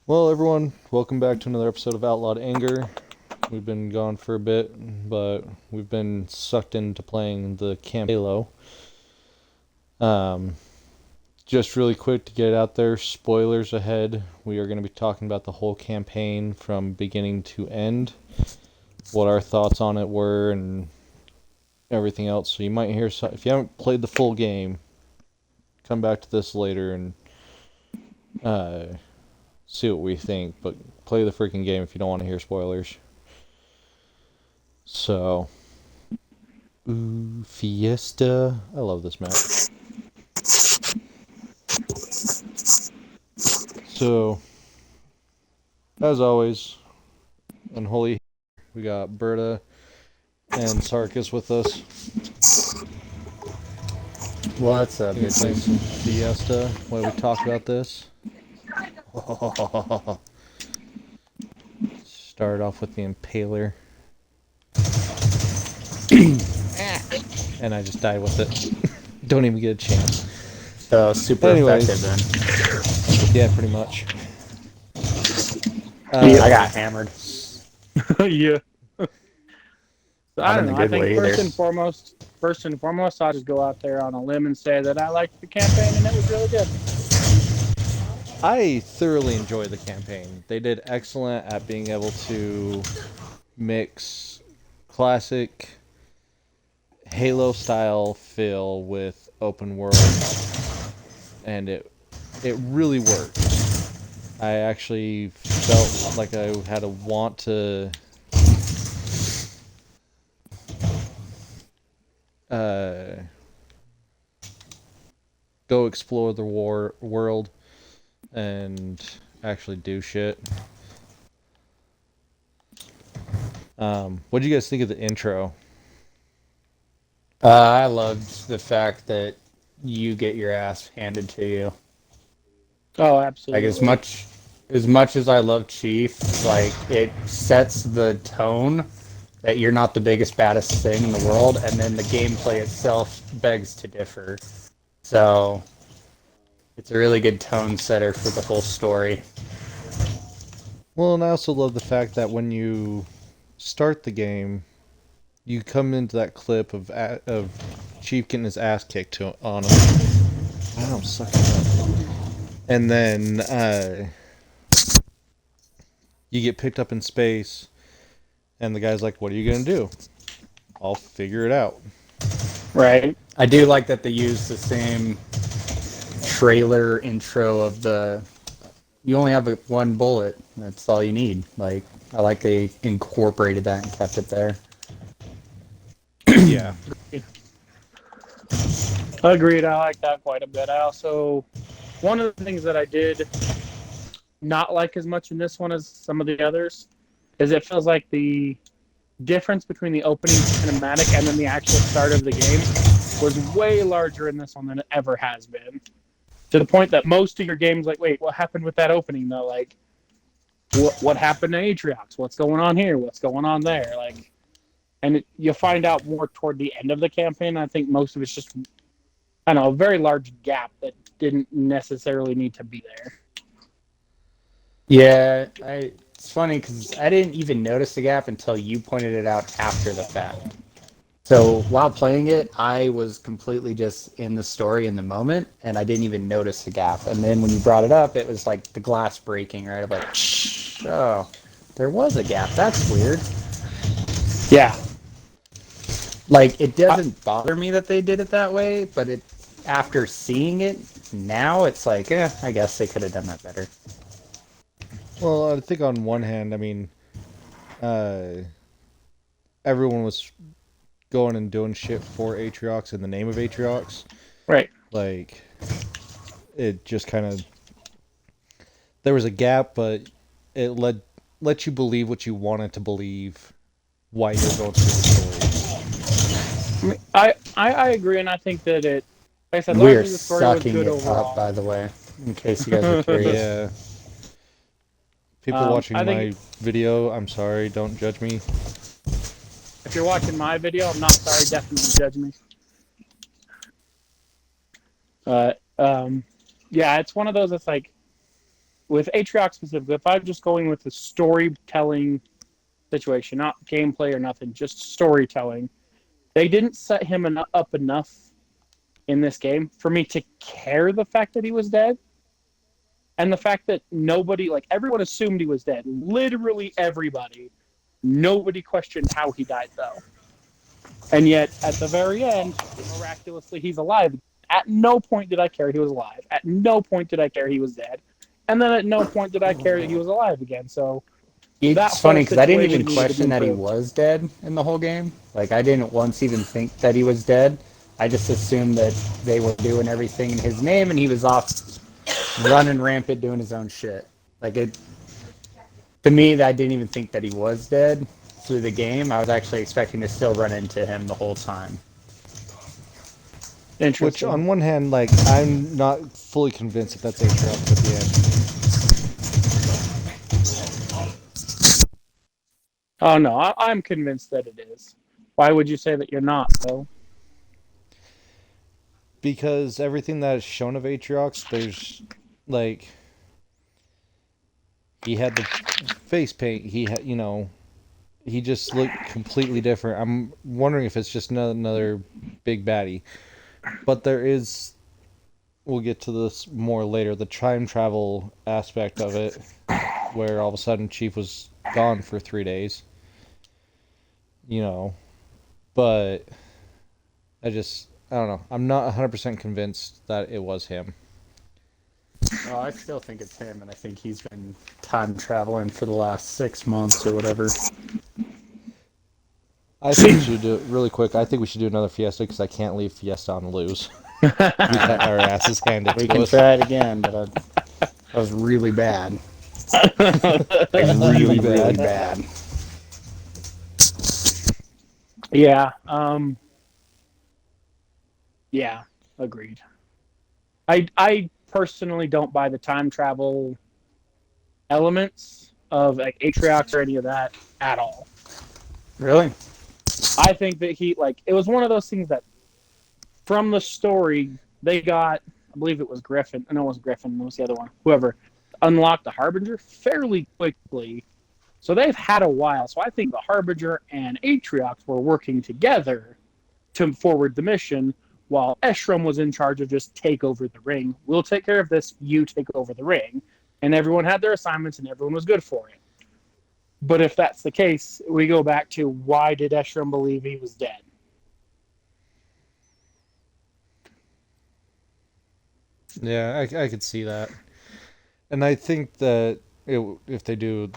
Well, everyone, welcome back to another episode of Outlawed Anger. We've been gone for a bit, but we've been sucked into playing the Camp Halo. Um, just really quick to get it out there, spoilers ahead. We are going to be talking about the whole campaign from beginning to end, what our thoughts on it were, and everything else. So you might hear, if you haven't played the full game, come back to this later and uh, see what we think. But play the freaking game if you don't want to hear spoilers. So, ooh, Fiesta. I love this map. So, as always, Unholy, we got Berta and Sarkis with us. What's up, We're gonna play bitches? some Fiesta while we talk about this. Start off with the Impaler. And I just died with it. Don't even get a chance. So super effective Anyways, then. yeah, pretty much. I got hammered. Yeah. I Not don't in the know. I good think way either. first and foremost, I'll just go out there on a limb and say that I liked the campaign and it was really good. I thoroughly enjoy the campaign. They did excellent at being able to mix classic Halo style feel with open world, and it really worked. I actually felt like I had a want to uh, go explore the world and actually do shit. What do you guys think of the intro? I loved the fact that you get your ass handed to you. Oh, Like absolutely. as much as I love Chief, like it sets the tone that you're not the biggest baddest thing in the world, and then the gameplay itself begs to differ. So it's a really good tone setter for the whole story. Well, and I also love the fact that when you start the game, you come into that clip of Chief getting his ass kicked on him. I don't suck it up. And then you get picked up in space, and the guy's like, "What are you gonna do?" "I'll figure it out." Right. I do like that they use the same trailer intro of the you only have one bullet. That's all you need. Like I like they incorporated that and kept it there. Yeah. Agreed. I like that quite a bit. One of the things that I did not like as much in this one as some of the others is it feels like the difference between the opening cinematic and then the actual start of the game was way larger in this one than it ever has been. To the point that most of your games, like, wait, what happened with that opening though? Like, what happened to Atriox? What's going on here? What's going on there? Like, you'll find out more toward the end of the campaign. I think most of it's just, I don't know, a very large gap that didn't necessarily need to be there. Yeah, it's funny because I didn't even notice the gap until you pointed it out after the fact. So while playing it, I was completely just in the story in the moment, and I didn't even notice the gap. And then when you brought it up, it was like the glass breaking, right? I'm like, oh, there was a gap. That's weird. Yeah. Like it doesn't bother me that they did it that way, but it after seeing it now, it's like, I guess they could have done that better. Well, I think on one hand, I mean, uh, everyone was going and doing shit for Atriox in the name of Atriox. Right. Like, it just kind of there was a gap, but it let you believe what you wanted to believe while you're going through the story. I agree, and I think that like I said, We are largely the story was sucking good it up, overall. by the way, in case you guys are curious. Yeah. People watching I think my video, I'm sorry, don't judge me. if you're watching my video, I'm not sorry. Definitely judge me. But yeah, it's one of those that's like with Atriox specifically, if I'm just going with the storytelling situation, not gameplay or nothing, just storytelling, they didn't set him up enough in this game for me to care the fact that he was dead. And the fact that nobody, like everyone assumed he was dead. Literally everybody. Nobody questioned how he died, though. And yet, at the very end, miraculously, he's alive. At no point did I care he was alive. At no point did I care he was dead. And then at no point did I care that he was alive again. So it's funny because I didn't even question that he was dead in the whole game. Like, I didn't once even think that he was dead. I just assumed that they were doing everything in his name and he was off running rampant doing his own shit. Like, it, to me, I didn't even think that he was dead through the game. I was actually expecting to still run into him the whole time. Interesting. Which, on one hand, like, I'm not fully convinced that that's Atriox at the end. Oh, no, I'm convinced that it is. Why would you say that you're not, though? Because everything that is shown of Atriox, there's, like, he had the face paint, he had, you know, he just looked completely different. I'm wondering if it's just another big baddie. But there is, we'll get to this more later, the time travel aspect of it, where all of a sudden Chief was gone for 3 days. You know, but I don't know. I'm not 100% convinced that it was him. Oh, I still think it's him, and I think he's been time traveling for the last 6 months or whatever. I think we should do it really quick. I think we should do another Fiesta because I can't leave Fiesta on the lose. We got our asses handed We to can us. try it again, but that was really bad. Like, Really bad. Yeah. Yeah, agreed. I personally don't buy the time travel elements of like Atriox or any of that at all. Really? I think that it was one of those things that from the story they got, I believe it was Griffin. No, it wasn't Griffin. What was the other one? Whoever unlocked the Harbinger fairly quickly. So they've had a while. So I think the Harbinger and Atriox were working together to forward the mission, while Eshram was in charge of just take over the ring. We'll take care of this. You take over the ring. And everyone had their assignments and everyone was good for it. But if that's the case, we go back to why did Eshram believe he was dead? Yeah, I could see that. And I think that if they do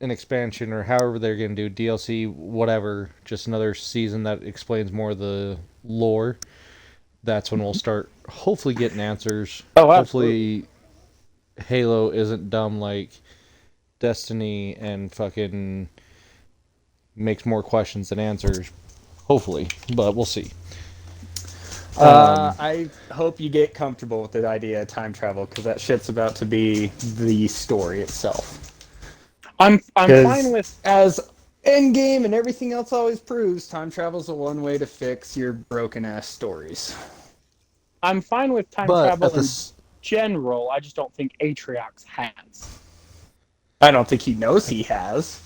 an expansion or however they're going to do DLC, whatever, just another season that explains more of the lore, that's when we'll start hopefully getting answers. Oh, hopefully Halo isn't dumb like Destiny and fucking makes more questions than answers. Hopefully, but we'll see. I hope you get comfortable with the idea of time travel, because that shit's about to be the story itself. I'm fine with, as Endgame and everything else always proves, time travel's the one way to fix your broken ass stories. I'm fine with time travel in general. I just don't think Atriox has. I don't think he knows he has,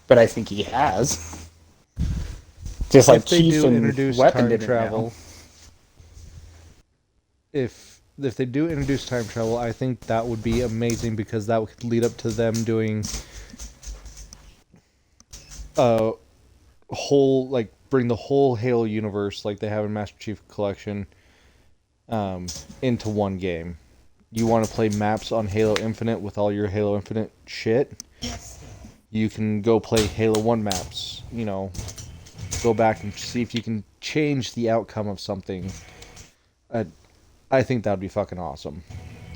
but I think he has. Just like Chief and Weapon didn't know. If they do introduce time travel, I think that would be amazing, because that would lead up to them doing bring the whole Halo universe like they have in Master Chief Collection into one game. You want to play maps on Halo Infinite with all your Halo Infinite shit? You can go play Halo 1 maps, you know, go back and see if you can change the outcome of something. I think that would be fucking awesome.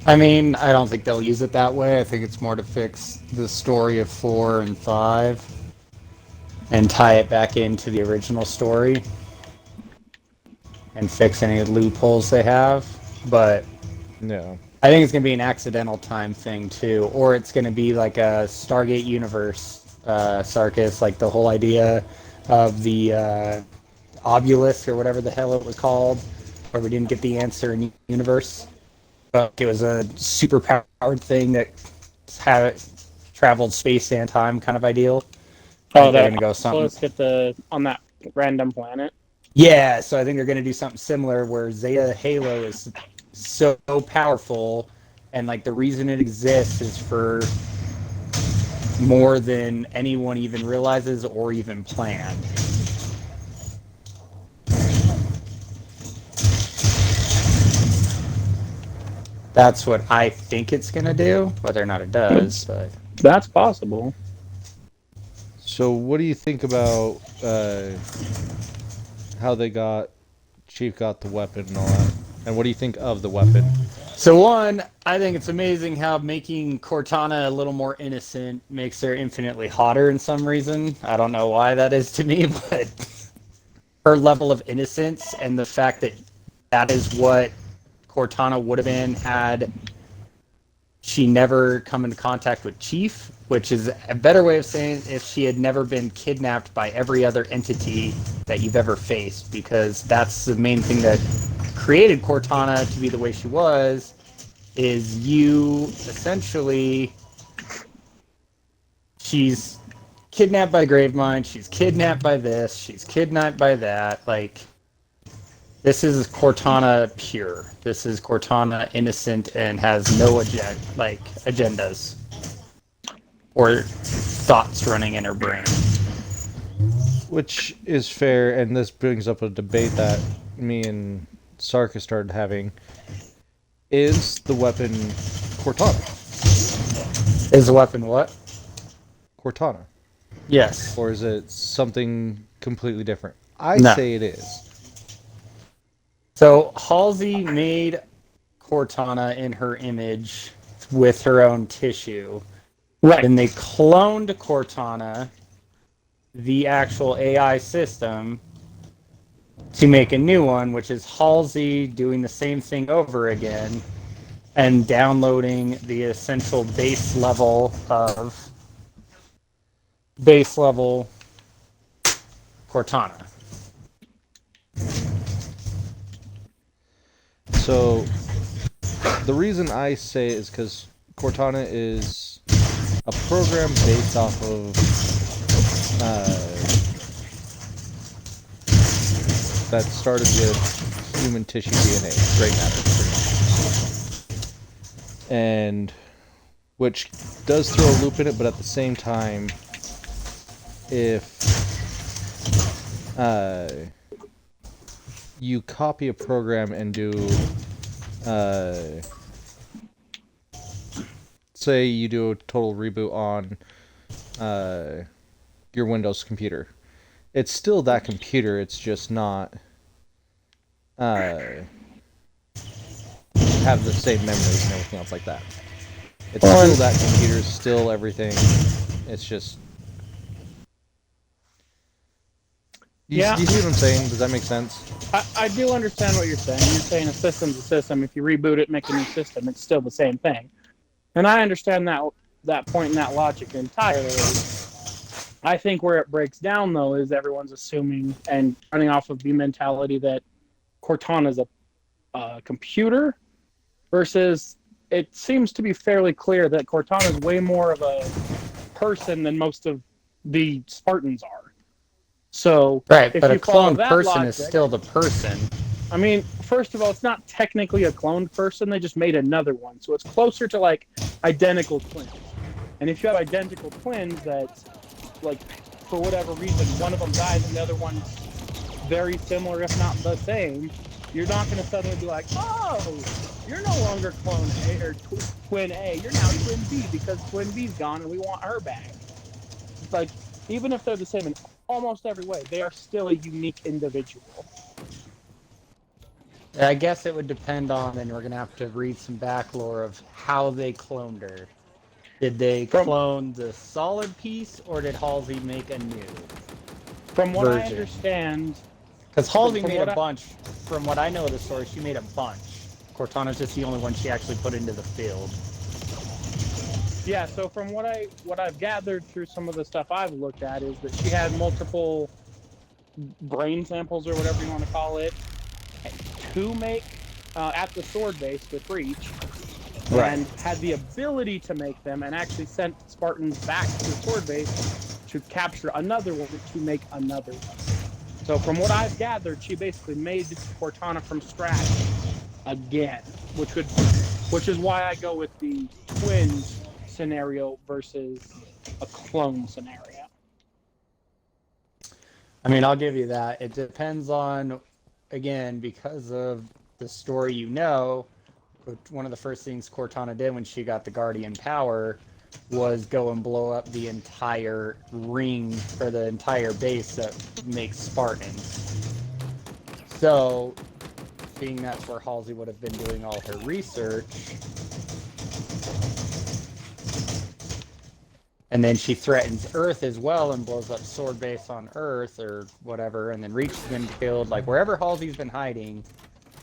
I mean, I don't think they'll use it that way. I think it's more to fix the story of 4 and 5 and tie it back into the original story and fix any loopholes they have. But yeah, I think it's going to be an accidental time thing too, or it's going to be like a Stargate universe, Sarkis, like the whole idea of the obelisk or whatever the hell it was called, where we didn't get the answer in the universe. But it was a super powered thing that has traveled space and time kind of ideal. Oh, They're that gonna go something. let's get on that random planet. Yeah, so I think they're going to do something similar where Zeta Halo is so powerful, and like the reason it exists is for more than anyone even realizes or even planned. That's what I think it's going to do, whether or not it does. But That's possible. So, what do you think about how Chief got the weapon and all that? And what do you think of the weapon? so one, I think it's amazing how making Cortana a little more innocent makes her infinitely hotter in some reason. I don't know why that is to me, but her level of innocence and the fact that that is what Cortana would have been had she never come into contact with Chief, which is a better way of saying if she had never been kidnapped by every other entity that you've ever faced, because that's the main thing that created Cortana to be the way she was, is you essentially, she's kidnapped by Gravemind, she's kidnapped by this, she's kidnapped by that, like, this is Cortana pure. This is Cortana innocent and has no agendas or thoughts running in her brain. Which is fair, and this brings up a debate that me and Sarka started having. Is the weapon Cortana? Is the weapon what? Cortana. Yes. Or is it something completely different? I No. say it is. So Halsey made Cortana in her image with her own tissue. Right. Then they cloned Cortana, the actual AI system, to make a new one, which is Halsey doing the same thing over again and downloading the essential base level Cortana. So, the reason I say it is because Cortana is a program based off of that started with human tissue DNA, gray matter, pretty much. And which does throw a loop in it, but at the same time, if you copy a program and do, say you do a total reboot on your Windows computer, it's still that computer, it's just not have the same memories and everything else like that. It's still that computer, still everything. It's just... Do you see what I'm saying? Does that make sense? I do understand what you're saying. You're saying a system's a system. If you reboot it, make a new system, it's still the same thing. And I understand that point and that logic entirely. I think where it breaks down, though, is everyone's assuming and running off of the mentality that Cortana is a computer versus it seems to be fairly clear that Cortana is way more of a person than most of the Spartans are. So, right, if but you a cloned that person logic, is still the person. I mean, first of all, it's not technically a cloned person. They just made another one. So it's closer to, like, identical twins. And if you have identical twins that, like, for whatever reason, one of them dies and the other one's very similar, if not the same, you're not going to suddenly be like, oh, you're no longer clone A or twin A. You're now twin B because twin B's gone and we want her back. It's like, even if they're the same in almost every way, they are still a unique individual. I guess it would depend on, and we're going to have to read some back lore of how they cloned her. Did they clone the solid piece, or did Halsey make a new From what version? I understand... Because Halsey made a bunch. From what I know of the story, she made a bunch. Cortana's just the only one she actually put into the field. Yeah, so from what I've gathered through some of the stuff I've looked at is that she had multiple brain samples or whatever you want to call it to make at the sword base with Reach, and had the ability to make them, and actually sent Spartans back to the sword base to capture another one to make another one. So from what I've gathered, she basically made Cortana from scratch again, which is why I go with the twins scenario versus a clone scenario. I mean, I'll give you that. It depends on, again, because of the story one of the first things Cortana did when she got the Guardian power was go and blow up the entire ring, or the entire base that makes Spartans. So, being that's where Halsey would have been doing all her research, and then she threatens Earth as well and blows up Sword Base on Earth or whatever, and then Reach has been killed. Like, wherever Halsey's been hiding,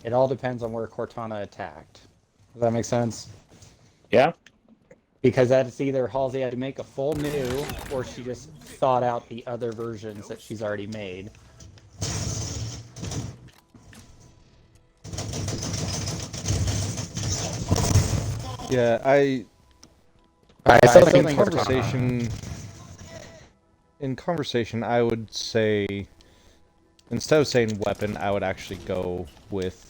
it all depends on where Cortana attacked. Does that make sense? Yeah. Because that's either Halsey had to make a full new, or she just thought out the other versions that she's already made. Yeah, still in think conversation, I would say, instead of saying weapon, I would actually go with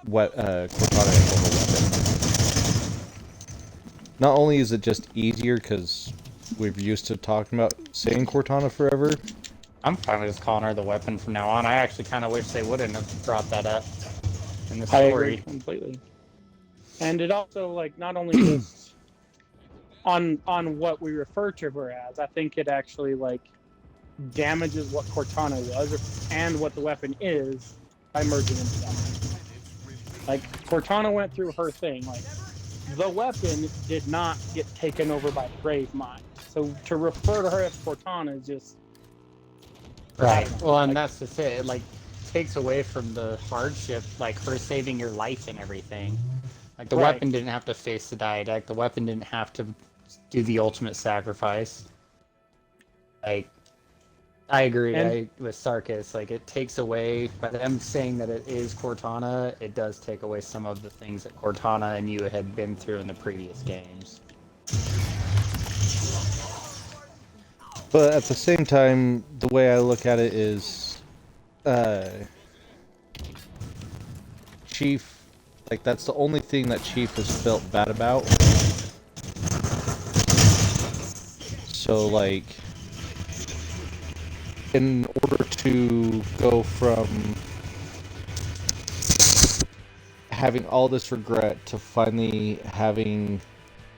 Cortana as a weapon. Not only is it just easier because we're used to talking about saying Cortana forever. I'm fine with just calling her the weapon from now on. I actually kind of wish they wouldn't have brought that up in the I story. agree completely. And it also, like, not only just on what we refer to her as, I think it actually, like, damages what Cortana was and what the weapon is by merging into them. Like, Cortana went through her thing. Like, the weapon did not get taken over by Brave Mind. So to refer to her as Cortana is just... Right. Well, and that's just it. It, like, takes away from the hardship, like, her saving your life and everything. Like, the weapon didn't have to face the diadact. The weapon didn't have to do the ultimate sacrifice. Like, I agree with Sarkis. Like, it takes away, by them saying that it is Cortana, it does take away some of the things that Cortana and you had been through in the previous games. But at the same time, the way I look at it is, Chief, like, that's the only thing that Chief has felt bad about. So, like, in order to go from having all this regret to finally having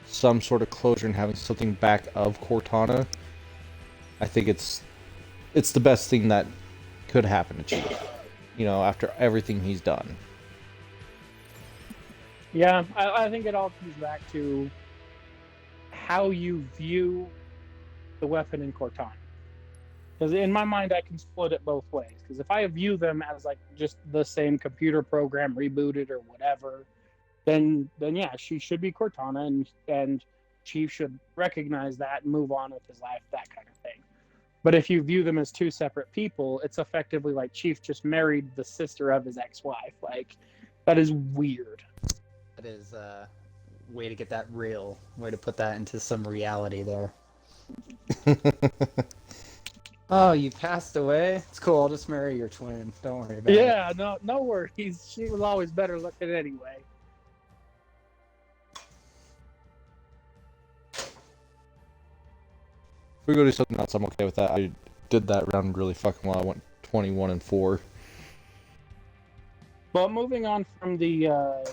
some sort of closure and having something back of Cortana, I think it's the best thing that could happen to Chief, you know, after everything he's done. Yeah, I think it all comes back to how you view the weapon in Cortana. Because in my mind, I can split it both ways. Because if I view them as like just the same computer program rebooted or whatever, then yeah, she should be Cortana, and Chief should recognize that and move on with his life, that kind of thing. But if you view them as two separate people, it's effectively like Chief just married the sister of his ex-wife. Like, that is weird. That is a way to get that real. Way to put that into some reality there. Oh, you passed away? It's cool, I'll just marry your twin. Don't worry about it. Yeah, no worries. She was always better looking anyway. If we go do something else, I'm okay with that. I did that round really fucking well. I went 21-4. But moving on from the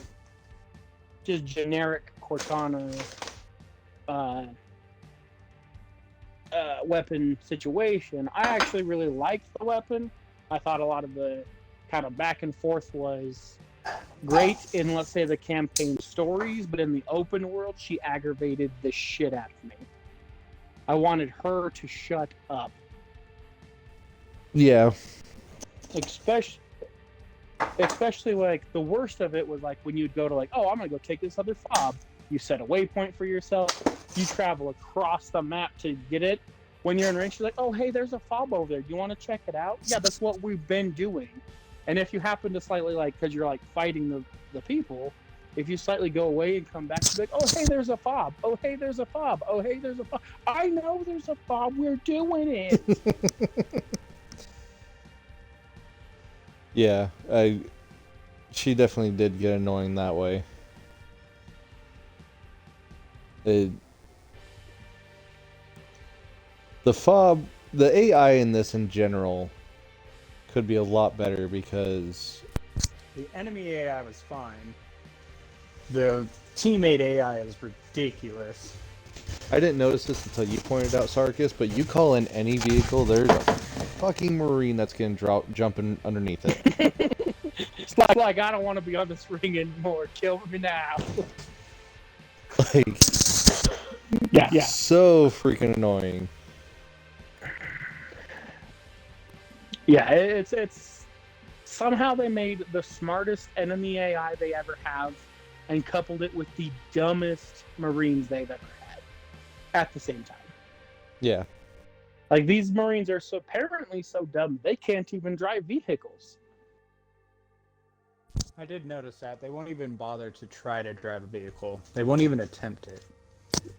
just generic Cortana weapon situation, I actually really liked the weapon. I thought a lot of the kind of back and forth was great in, let's say, the campaign stories, but in the open world, she aggravated the shit out of me. I wanted her to shut up. Yeah. Especially like the worst of it was like when you'd go to like, oh, I'm gonna go take this other fob. You set a waypoint for yourself. You travel across the map to get it. When you're in range, you're like, oh, hey, there's a fob over there. Do you want to check it out? Yeah, that's what we've been doing. And if you happen to slightly, like, because you're like fighting the people, if you slightly go away and come back, you'll be like, oh, hey, there's a fob. Oh, hey, there's a fob. Oh, hey, there's a fob. I know there's a fob. We're doing it. Yeah, she definitely did get annoying that way. The fob, the AI in this in general could be a lot better because The enemy AI was fine. The teammate AI is ridiculous. I didn't notice this until you pointed out, Sarkis, but you call in any vehicle, there's a fucking Marine that's getting jumping underneath it. It's like, I don't want to be on this ring anymore. Kill me now. Like, Yeah. so freaking annoying. Yeah, it's somehow they made the smartest enemy AI they ever have and coupled it with the dumbest Marines they've ever had at the same time. Yeah. Like, these Marines are so apparently so dumb they can't even drive vehicles. I did notice that. They won't even bother to try to drive a vehicle. They won't even attempt it.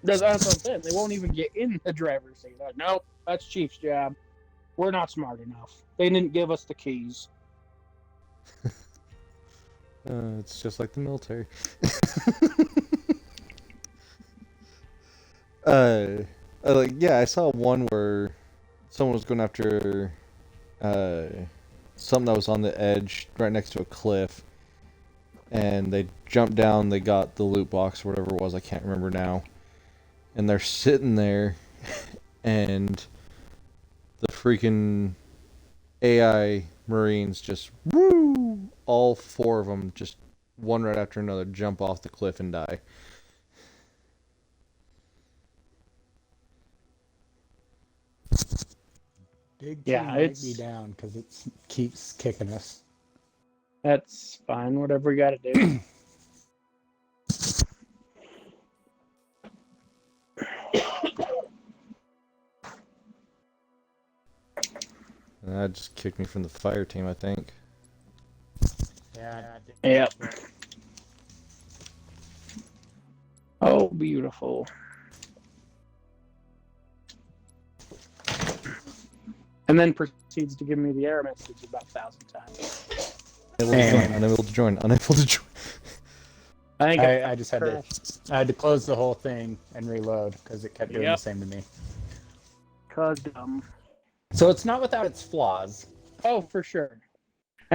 That's what I'm saying. They won't even get in the driver's seat. Like, nope, that's Chief's job. We're not smart enough. They didn't give us the keys. It's just like the military. I saw one where someone was going after something that was on the edge right next to a cliff, and they jumped down, they got the loot box or whatever it was, I can't remember now, and they're sitting there, and the freaking AI Marines just, woo, all four of them, just one right after another, jump off the cliff and die. Big Yeah, team might it's- be down because it keeps kicking us. That's fine. Whatever we got to do. And that just kicked me from the fire team, I think. Yeah. Yep. Oh, beautiful. And then proceeds to give me the error message about 1,000 times. Unable to join. Unable to join. I think I just had to close the whole thing and reload because it kept doing the same to me. Cause dumb. So it's not without its flaws. Oh, for sure.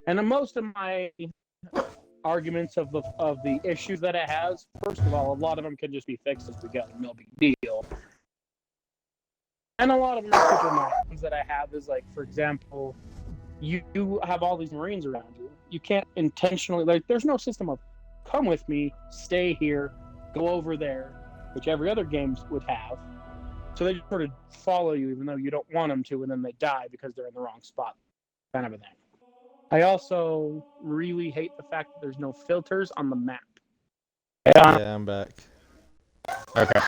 And most of my arguments of the issues that it has, first of all, a lot of them can just be fixed as we go. No big deal. And a lot of them are super minor. Ones that I have is like, for example, you have all these Marines around you. You can't intentionally, like, there's no system of come with me, stay here, go over there, which every other game would have. So they just sort of follow you even though you don't want them to, and then they die because they're in the wrong spot, kind of a thing. I also really hate the fact that there's no filters on the map. Yeah, I'm back. Okay.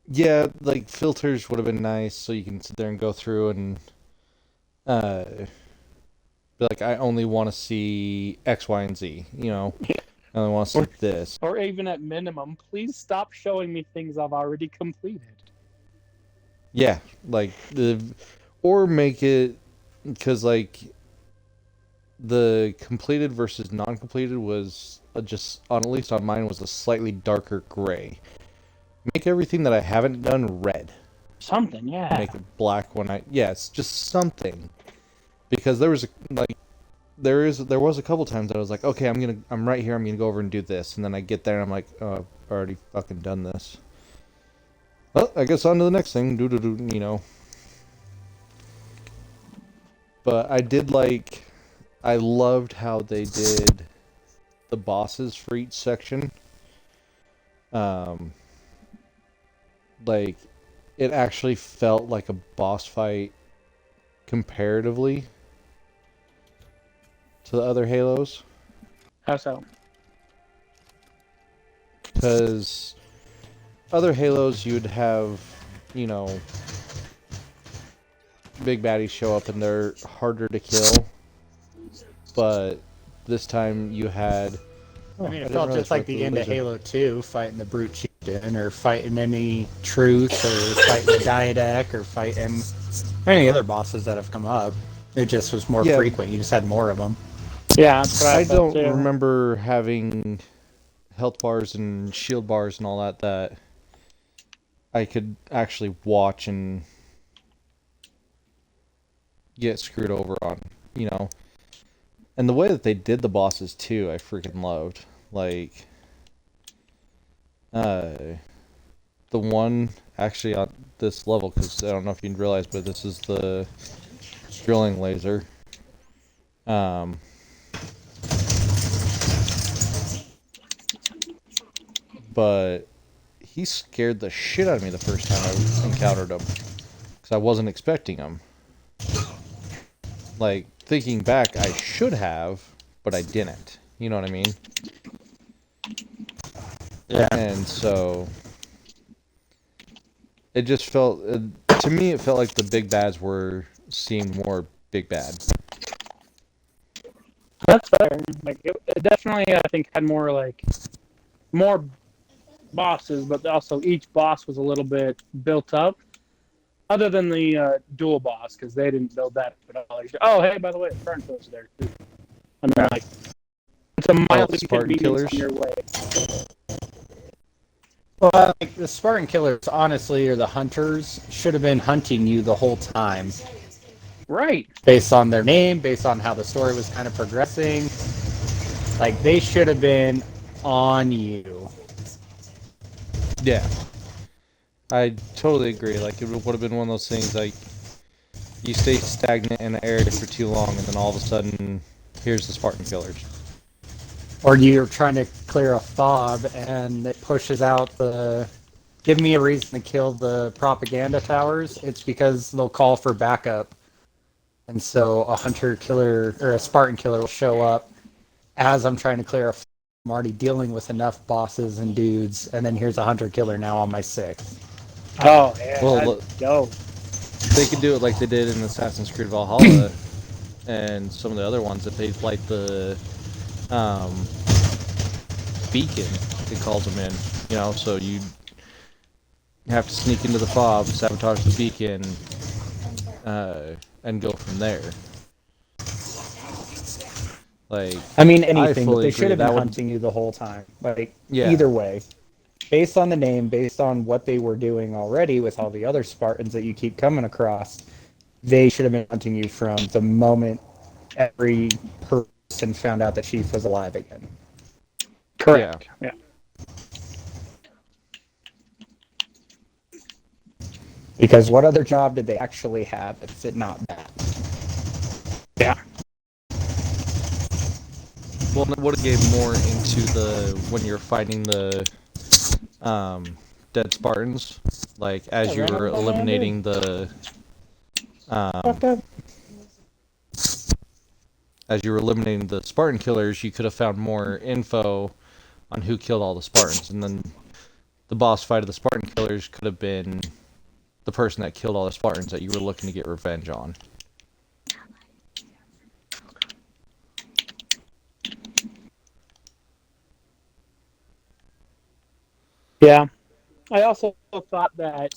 Yeah, like filters would have been nice, so you can sit there and go through and be like, I only want to see X, Y, and Z. You know, I only want to see this. Or even at minimum, please stop showing me things I've already completed. Yeah, like or make it because like the completed versus non-completed was just at least on mine was a slightly darker gray. Make everything that I haven't done red. Something, yeah. Make it black when it's just something. Because there was there was a couple times that I was like, okay, I'm right here, I'm gonna go over and do this, and then I get there and I'm like, oh, I've already fucking done this. Well, I guess on to the next thing, you know. But I loved how they did the bosses for each section. Like, it actually felt like a boss fight comparatively to the other Halos. How so? Because other Halos, you'd have, you know, big baddies show up and they're harder to kill, but this time you had. I mean, I it didn't felt realize just like about the end of laser. Halo 2, fighting the Brute Chieftain, or fighting any Truth, or fighting the Diadec, or fighting any other bosses that have come up. It just was more Yeah. frequent. You just had more of them. Yeah, that's what I I felt don't too. remember having health bars and shield bars and all that I could actually watch and get screwed over on, you know. And the way that they did the bosses too, I freaking loved. Like, the one actually on this level, because I don't know if you realize, but this is the drilling laser. But he scared the shit out of me the first time I encountered him, because I wasn't expecting him. Like, thinking back, I should have, but I didn't. You know what I mean? Yeah. And so it just felt, to me, it felt like the big bads were seemed more big bad. That's better. Like it definitely, I think, had more bosses, but also each boss was a little bit built up. Other than the dual boss, because they didn't build that at all. Oh, hey, by the way, the current was there too. I mean, like, it's a mildly Spartan convenience killers? on your way. Well, like the Spartan Killers, honestly, or the Hunters, should have been hunting you the whole time. Right. Based on their name, based on how the story was kind of progressing. Like, they should have been on you. Yeah. I totally agree. Like, it would have been one of those things, like, you stay stagnant in an area for too long, and then all of a sudden, here's the Spartan Killers. Or you're trying to clear a fob, and it pushes out the... Give me a reason to kill the propaganda towers. It's because they'll call for backup. And so a hunter killer, or a Spartan killer will show up as I'm trying to clear a fob. I'm already dealing with enough bosses and dudes, and then here's a hunter killer now on my sixth. Oh, yeah. Well, Go. they could do it like they did in Assassin's Creed Valhalla and some of the other ones that they light the beacon, it calls them in, you know, so you have to sneak into the fob, sabotage the beacon, and go from there. Like, I mean, anything, but fully they should agree. have That been would- hunting you the whole time. Like, Yeah. either way. Based on the name, based on what they were doing already with all the other Spartans that you keep coming across, they should have been hunting you from the moment every person found out that Chief was alive again. Correct. Yeah. Because what other job did they actually have if it not that? Yeah. well, it would have gave more into the, when you're fighting the dead Spartans, like, as you were eliminating the, as you were eliminating the Spartan killers, you could have found more info on who killed all the Spartans, and then the boss fight of the Spartan killers could have been the person that killed all the Spartans that you were looking to get revenge on. Yeah. I also thought that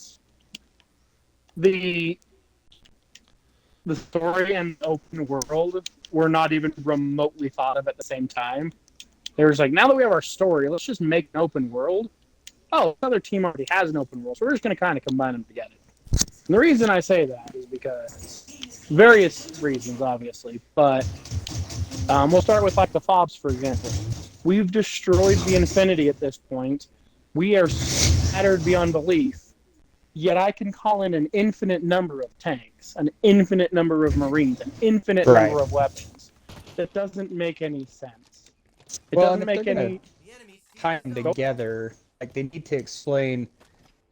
the story and the open world were not even remotely thought of at the same time. There was like, now that we have our story, let's just make an open world. Oh, another team already has an open world, so we're just going to kind of combine them together. And the reason I say that is because various reasons, obviously, but we'll start with like the fobs, for example. We've destroyed the Infinity at this point. We are scattered beyond belief. Yet I can call in an infinite number of tanks, an infinite number of Marines, an infinite Right. number of weapons. That doesn't make any sense. It Well, doesn't and if make they're any. Tie them together. Like, they need to explain...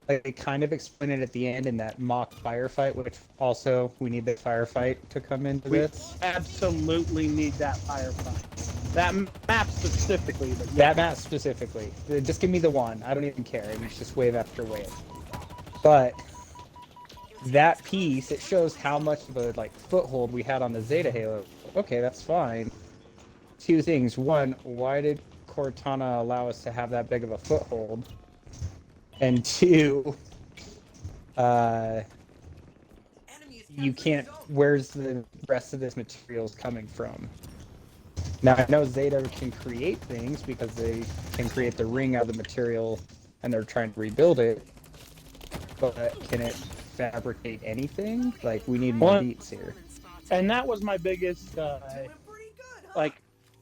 Like, they kind of explain it at the end in that mock firefight, which also, we need the firefight to come into We this. absolutely need that firefight. That map specifically. But yeah. That map specifically. Just give me the one. I don't even care. It's just wave after wave. But that piece, it shows how much of a like foothold we had on the Zeta Halo. Okay, that's fine. Two things. One, why did Cortana allow us to have that big of a foothold? And two, you can't. Where's the rest of this materials coming from? Now I know Zeta can create things because they can create the ring out of the material, and they're trying to rebuild it. But can it fabricate anything? Like, we need more beats here. And that was my biggest like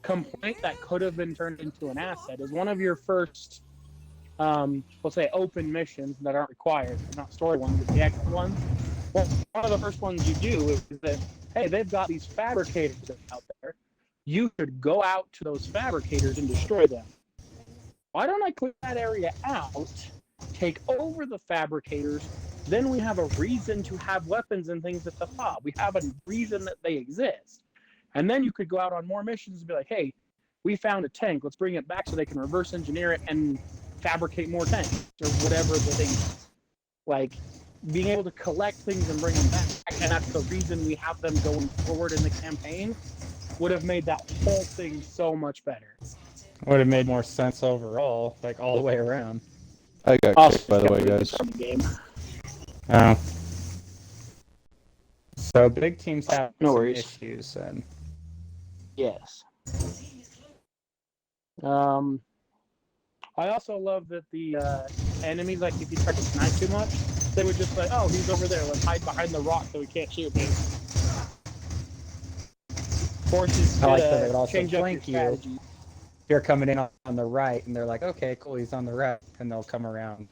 complaint that could have been turned into an asset. Is one of your first let's say open missions that aren't required, not story ones, but the extra ones. Well, one of the first ones you do is that, hey, they've got these fabricators out there. You could go out to those fabricators and destroy them. Why don't I clear that area out, take over the fabricators, then we have a reason to have weapons and things at the top. We have a reason that they exist. And then you could go out on more missions and be like, hey, we found a tank. Let's bring it back so they can reverse engineer it and fabricate more tanks or whatever the thing is. Like, being able to collect things and bring them back, and that's the reason we have them going forward in the campaign, would have made that whole thing so much better. Would have made more sense overall, like all the way around. I got kicked, by the way, guys. Oh. So big teams have No some worries. issues, and Yes. I also love that the enemies, like if you try to snipe too much, they would just like, oh, he's over there. Let's hide behind the rock so we can't shoot him. Forces I like you that they to would also change up your flank you. strategy. if you're coming in on the right, and they're like, okay, cool, he's on the right, and they'll come around,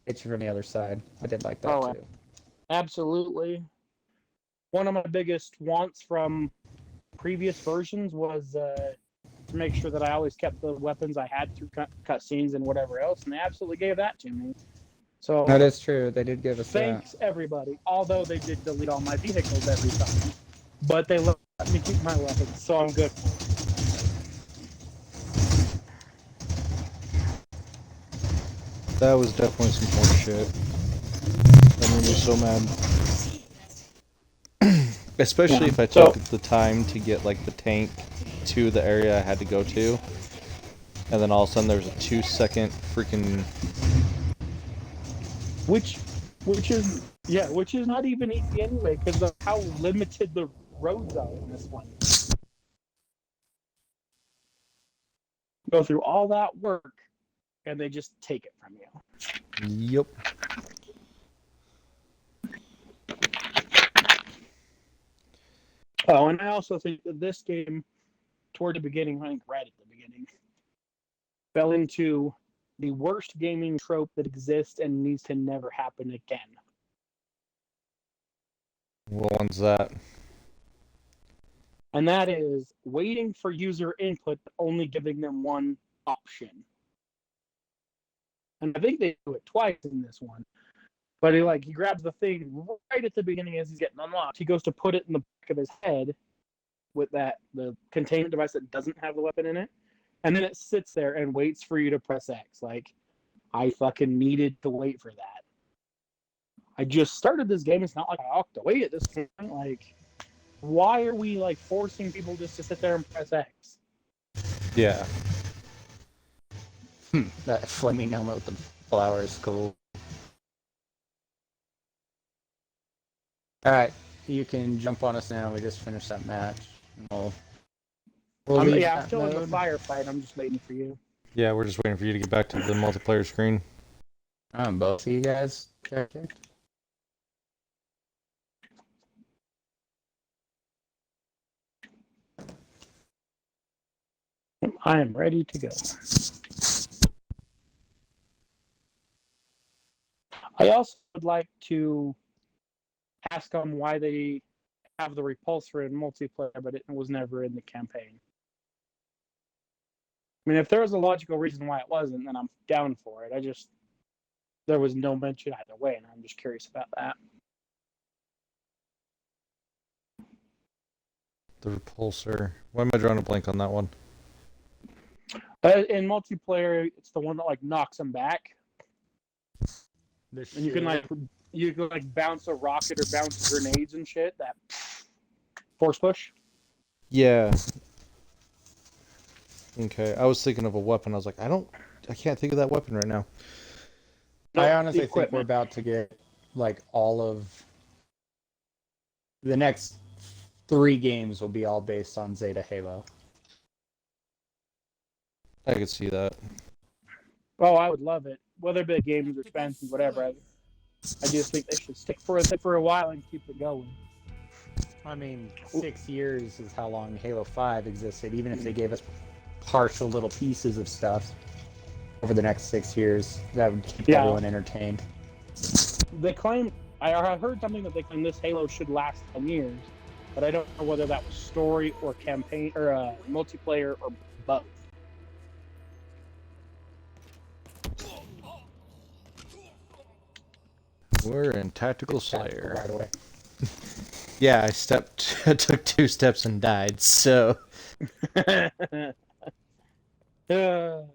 hit you from the other side. I did like that too. Absolutely. One of my biggest wants from previous versions was to make sure that I always kept the weapons I had through cutscenes and whatever else, and they absolutely gave that to me. So That is true. They did give us thanks, everybody. Although they did delete all my vehicles every time, but they let me keep my weapons, so I'm good. That was definitely some horse shit. That made me so mad. Especially if I took the time to get like the tank to the area I had to go to, and then all of a sudden there's a 2-second freaking. Which is not even easy anyway, because of how limited the roads are in this one. Go through all that work, and they just take it from you. Yep. Oh, and I also think that this game, toward the beginning, I think right at the beginning, fell into the worst gaming trope that exists and needs to never happen again. What one's that? And that is waiting for user input, but only giving them one option. And I think they do it twice in this one. But he grabs the thing right at the beginning as he's getting unlocked. He goes to put it in the back of his head with the containment device that doesn't have the weapon in it. And then it sits there and waits for you to press X. Like, I fucking needed to wait for that. I just started this game. It's not like I walked away at this point. Like, why are we forcing people just to sit there and press X? Yeah. That flaming helmet with the flower is cool. Alright, you can jump on us now. We just finished that match. We'll I'm leave still that in the mode. firefight. I'm just waiting for you. Yeah, we're just waiting for you to get back to the multiplayer screen. Both of you guys. Okay. I am ready to go. I also would like to ask them why they have the repulsor in multiplayer, but it was never in the campaign. I mean, if there was a logical reason why it wasn't, then I'm down for it. There was no mention either way, and I'm just curious about that. The repulsor. Why am I drawing a blank on that one? In multiplayer, it's the one that knocks them back, and you can you could like bounce a rocket or bounce grenades and shit. That force push. Yeah. Okay, I was thinking of a weapon. I was like, I can't think of that weapon right now. I Nope, honestly the think we're equipment. about to get like all of the next 3 games will be all based on Zeta Halo. I could see that. Oh, I would love it. Whether it be games or expansions, whatever. I just think they should stick for it for a while and keep it going. I mean, 6 years is how long Halo 5 existed. Even if they gave us partial little pieces of stuff over the next 6 years, that would keep everyone entertained. They claim I heard something that they claim this Halo should last 10 years, but I don't know whether that was story or campaign or multiplayer or both. We're in Tactical Slayer. Right away. Yeah, I took 2 steps and died. So Hilarious.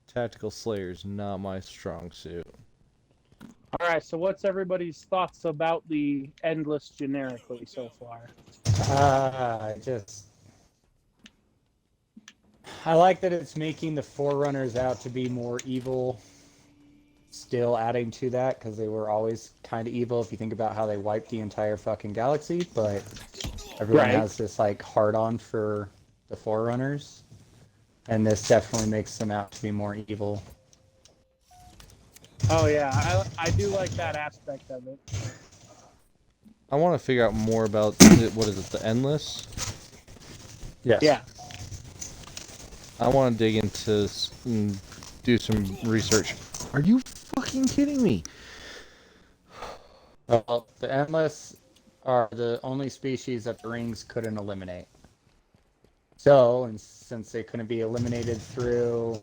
Tactical Slayer is not my strong suit. All right, so what's everybody's thoughts about the Endless generically so far? I like that it's making the Forerunners out to be more evil. Still adding to that because they were always kind of evil if you think about how they wiped the entire fucking galaxy. But everyone has this like hard on for the Forerunners, and this definitely makes them out to be more evil. Oh yeah, I do like that aspect of it. I want to figure out more about what is it, the Endless? Yes. Yeah. I want to dig into and do some research. Are you fucking kidding me? Well, the Endless are the only species that the rings couldn't eliminate. So, and since they couldn't be eliminated through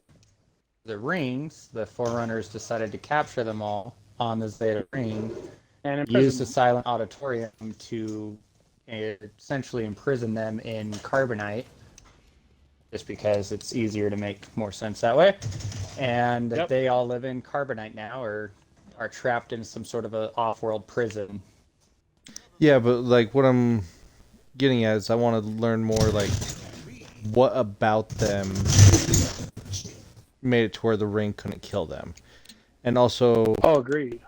the rings, the Forerunners decided to capture them all on the Zeta ring, And use the Silent Auditorium to essentially imprison them in Carbonite, just because it's easier to make more sense that way. And they all live in Carbonite now, or are trapped in some sort of an off-world prison. Yeah, but like what I'm getting at is I want to learn more like what about them made it to where the ring couldn't kill them. And also, agreed.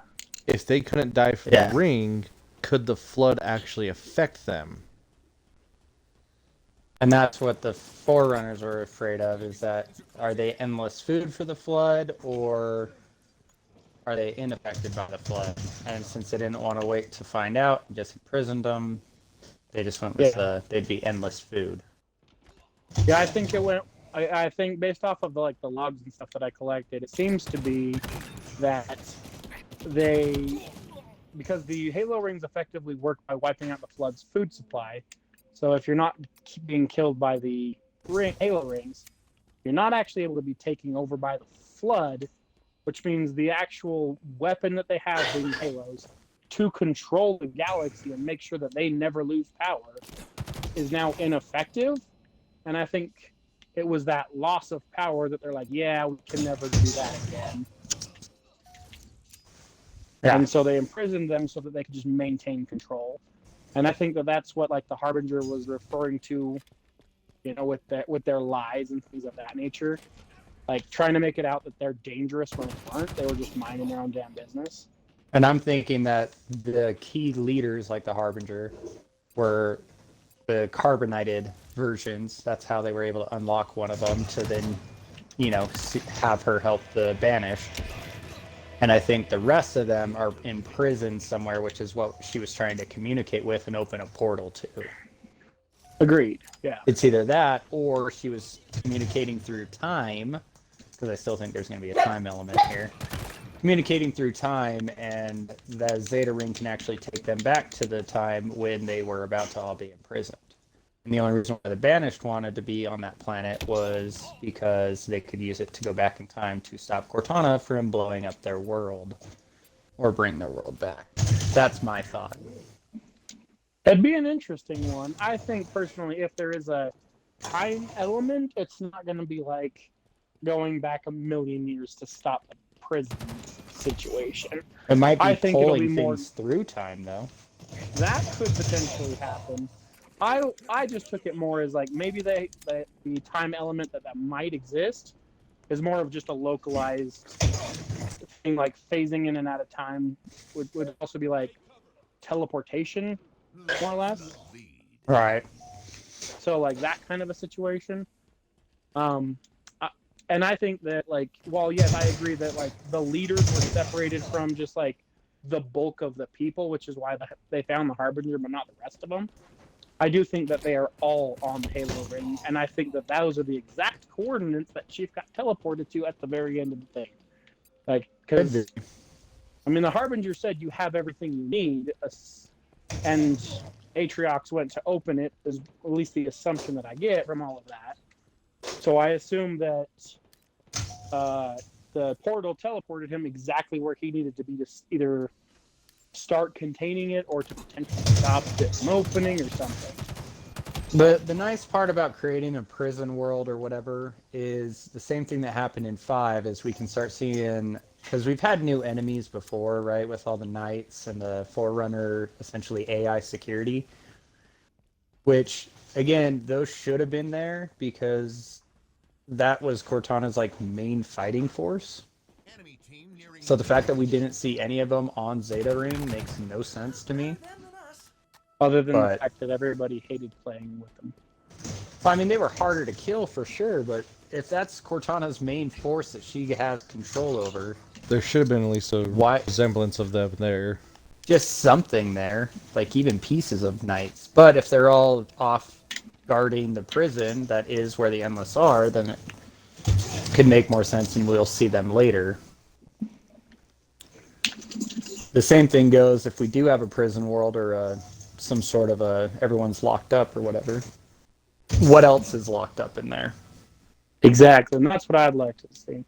If they couldn't die from the ring, could the flood actually affect them? And that's what the Forerunners were afraid of, is that are they endless food for the flood, or are they unaffected by the flood? And since they didn't want to wait to find out and just imprisoned them, they just went with they'd be endless food. Yeah, I think it went. I think based off of the logs and stuff that I collected, it seems to be that because the Halo rings effectively work by wiping out the flood's food supply. So if you're not being killed by the Halo rings, you're not actually able to be taken over by the flood, which means the actual weapon that they have, being Halos, to control the galaxy and make sure that they never lose power, is now ineffective. And I think it was that loss of power that they're like, yeah, we can never do that again. Yeah. And so they imprisoned them so that they could just maintain control. And I think that that's what the Harbinger was referring to, with their lies and things of that nature. Like trying to make it out that they're dangerous when they weren't. They were just minding their own damn business. And I'm thinking that the key leaders, like the Harbinger, were the carbonited versions. That's how they were able to unlock one of them to then, have her help the Banished. And I think the rest of them are in prison somewhere, which is what she was trying to communicate with and open a portal to. Agreed. Yeah. It's either that or she was communicating through time, because I still think there's going to be a time element here. Communicating through time, and the Zeta ring can actually take them back to the time when they were about to all be imprisoned. And the only reason why the Banished wanted to be on that planet was because they could use it to go back in time to stop Cortana from blowing up their world, or bring their world back. That's my thought. It'd be an interesting one. I think personally, if there is a time element, it's not going to be like going back a million years to stop a prison situation. It might be I think it'll pulling be more things through time, though. that could potentially happen. I just took it more as like maybe the time element that might exist is more of just a localized thing, like phasing in and out of time would also be like teleportation, more or less. Right. So like that kind of a situation. Um, and I think that like, while yes, I agree that like the leaders were separated from just like the bulk of the people, which is why they found the Harbinger, but not the rest of them. I do think that they are all on the Halo ring, and I think that those are the exact coordinates that Chief got teleported to at the very end of the thing. Like, because I mean, the Harbinger said you have everything you need, and Atriox went to open it, is at least the assumption that I get from all of that. So I assume that the portal teleported him exactly where he needed to be to either start containing it or to potentially stop it from opening or something. The nice part about creating a prison world or whatever is the same thing that happened in 5 is we can start seeing, because we've had new enemies before, right, with all the knights and the Forerunner, essentially AI security, which, again, those should have been there because that was Cortana's like main fighting force. So the fact that we didn't see any of them on Zeta Ring makes no sense to me. Other than the fact that everybody hated playing with them. I mean, they were harder to kill for sure, but if that's Cortana's main force that she has control over, there should have been at least a resemblance of them there. Just something there, like even pieces of knights. But if they're all off guarding the prison that is where the Endless are, then it could make more sense and we'll see them later. The same thing goes if we do have a prison world or some sort of everyone's locked up or whatever. What else is locked up in there? Exactly, and that's what I'd like to see.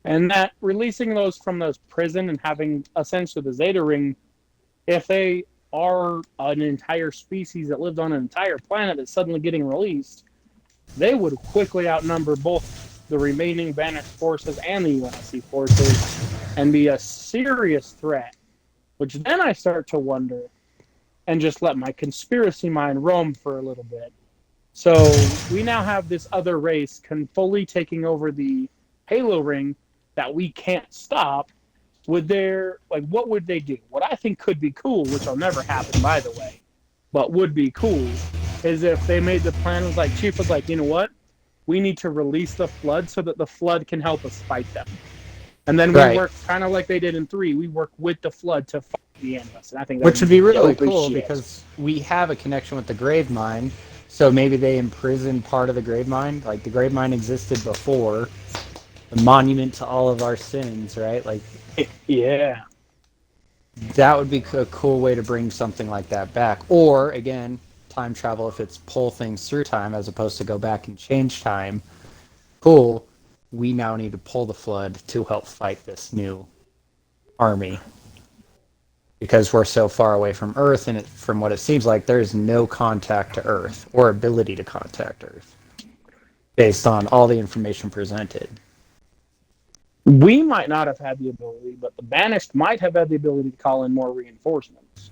And that releasing those from those prison and having essentially the Zeta Ring, if they are an entire species that lived on an entire planet that's suddenly getting released, they would quickly outnumber both the remaining Banished forces and the UNSC forces and be a serious threat. Which then I start to wonder and just let my conspiracy mind roam for a little bit. So we now have this other race fully taking over the Halo ring that we can't stop. What would they do? What I think could be cool, which will never happen, by the way, but would be cool, is if they made the plan, was like, Chief was like, you know what? We need to release the Flood so that the Flood can help us fight them. And then we work kind of like they did in 3. We work with the Flood to fight the Endless. And I think which would be really cool because we have a connection with the Gravemind. So maybe they imprison part of the Gravemind. Like the Gravemind existed before. The monument to all of our sins, right? Like, yeah. That would be a cool way to bring something like that back. Or, again, time travel if it's pull things through time as opposed to go back and change time. Cool. We now need to pull the Flood to help fight this new army. Because we're so far away from Earth, and from what it seems like, there's no contact to Earth or ability to contact Earth based on all the information presented. We might not have had the ability, but the Banished might have had the ability to call in more reinforcements.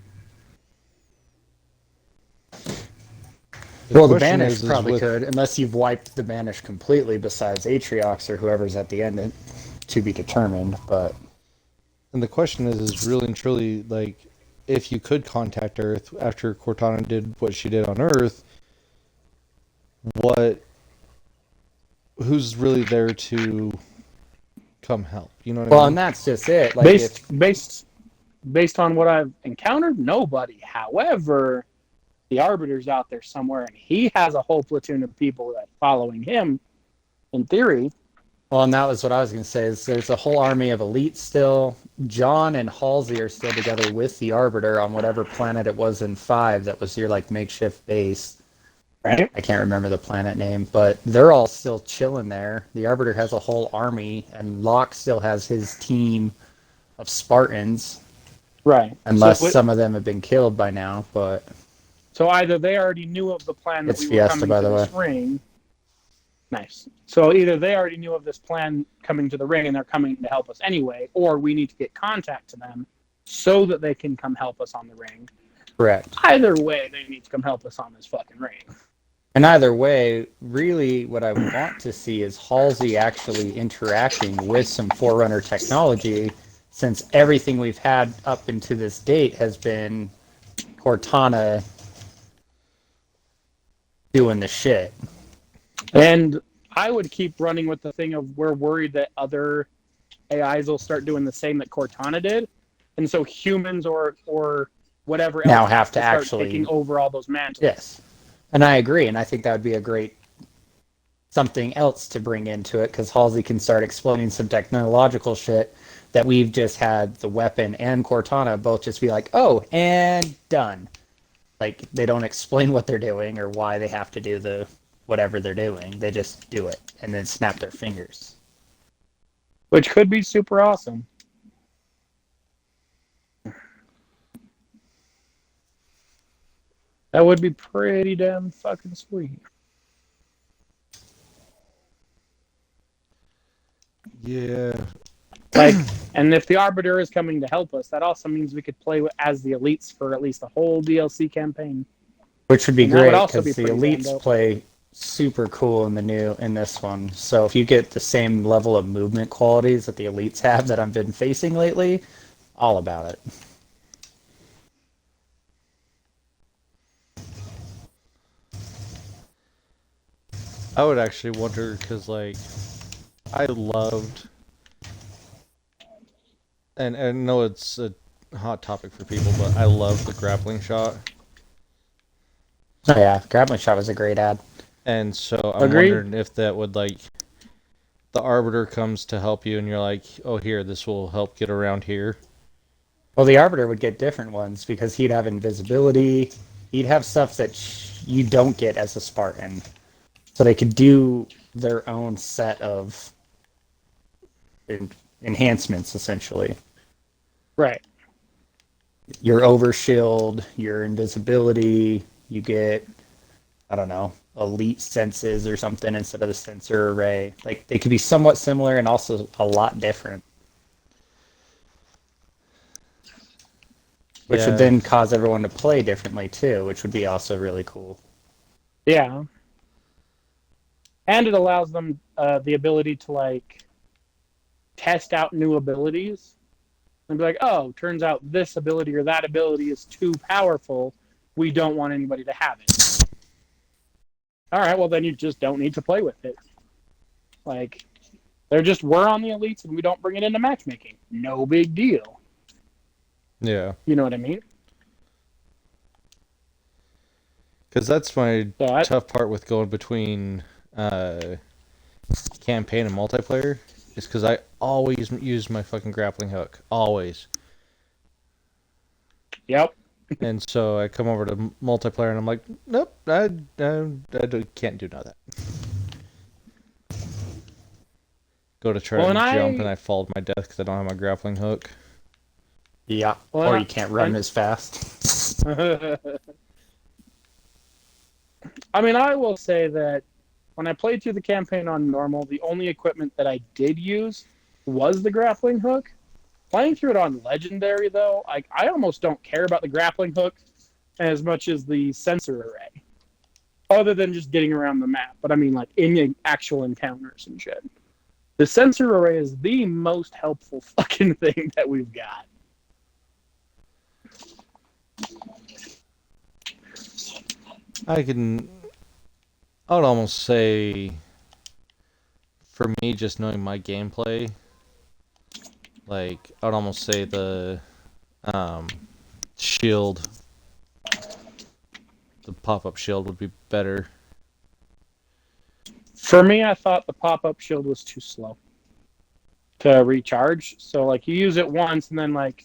Well, the Banished probably could, unless you've wiped the Banished completely, besides Atriox or whoever's at the end, to be determined. But and the question is really and truly, like, if you could contact Earth after Cortana did what she did on Earth, who's really there to come help? You know what I mean? Well, and that's just it. Like based on what I've encountered, nobody. However, the Arbiter's out there somewhere, and he has a whole platoon of people that following him, in theory. Well, and that was what I was going to say, is there's a whole army of elites still. John and Halsey are still together with the Arbiter on whatever planet it was in 5 that was your, like, makeshift base. Right. I can't remember the planet name, but they're all still chilling there. The Arbiter has a whole army, and Locke still has his team of Spartans. Right. Unless some of them have been killed by now, but... So either they already knew of the plan that we were Fiesta, coming by to the this ring, Nice. So either they already knew of this plan coming to the ring and they're coming to help us anyway, or we need to get contact to them so that they can come help us on the ring. Correct. Either way, they need to come help us on this fucking ring. And either way, really what I want to see is Halsey actually interacting with some Forerunner technology, since everything we've had up into this date has been Cortana doing the shit. And I would keep running with the thing of we're worried that other AIs will start doing the same that Cortana did. And so humans or whatever else Now have to start actually taking over all those mantles. Yes. And I agree, and I think that would be a great something else to bring into it, because Halsey can start explaining some technological shit that we've just had the weapon and Cortana both just be like, oh, and done. Like, they don't explain what they're doing or why they have to do the whatever they're doing. They just do it and then snap their fingers. Which could be super awesome. That would be pretty damn fucking sweet. Yeah. Like, and if the Arbiter is coming to help us, that also means we could play as the Elites for at least the whole DLC campaign. Which would be And that would great, also because be the pretty damn Elites dope. play super cool in this one. So if you get the same level of movement qualities that the Elites have that I've been facing lately, all about it. I would actually wonder, because, like, I loved, and I know it's a hot topic for people, but I love the grappling shot. Oh yeah, Grappling Shot was a great ad. And so I'm Agreed. wondering if that would, like, the Arbiter comes to help you and you're like, oh, here, this will help get around here. Well, the Arbiter would get different ones because he'd have invisibility. He'd have stuff that you don't get as a Spartan. So they could do their own set of enhancements, essentially. Right. Your overshield, your invisibility, you get, I don't know, elite senses or something instead of the sensor array. Like, they could be somewhat similar and also a lot different. Which Yeah. would then cause everyone to play differently too, which would be also really cool. Yeah. And it allows them the ability to, like, test out new abilities and be like, oh, turns out this ability or that ability is too powerful. We don't want anybody to have it. All right, well, then you just don't need to play with it. Like, we're on the Elites and we don't bring it into matchmaking. No big deal. Yeah. You know what I mean? Because that's my So tough part with going between campaign and multiplayer, is because I always use my fucking grappling hook. Always. Yep. And so I come over to multiplayer and I'm like, nope, I can't do none of that. Go to try Well, to and jump and I fall to my death because I don't have my grappling hook. Yeah. Well, Or you can't run as fast. I mean, I will say that when I played through the campaign on normal, the only equipment that I did use was the grappling hook. Playing through it on legendary, though, I almost don't care about the grappling hook as much as the sensor array, other than just getting around the map. But I mean, like, in actual encounters and shit. The sensor array is the most helpful fucking thing that we've got. I would almost say, for me, just knowing my gameplay, like, I would almost say the shield, the pop-up shield would be better. For me, I thought the pop-up shield was too slow to recharge. So, like, you use it once, and then, like,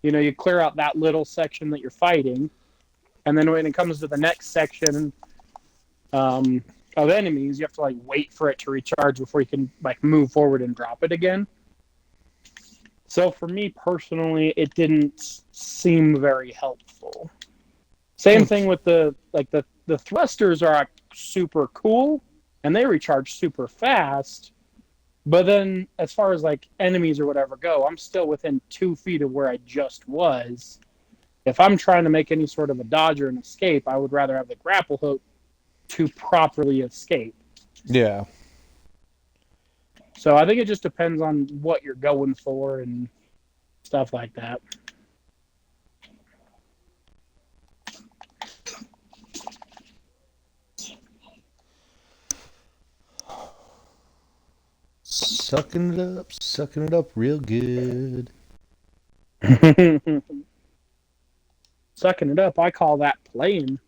you know, you clear out that little section that you're fighting, and then when it comes to the next section of enemies, you have to, like, wait for it to recharge before you can, like, move forward and drop it again. So for me personally, it didn't seem very helpful. Same thing with the thrusters are super cool, and they recharge super fast. But then, as far as like enemies or whatever go, I'm still within 2 feet of where I just was. If I'm trying to make any sort of a dodge or an escape, I would rather have the grapple hook to properly escape. Yeah. So I think it just depends on what you're going for and stuff like that. Sucking it up real good. Sucking it up, I call that playing.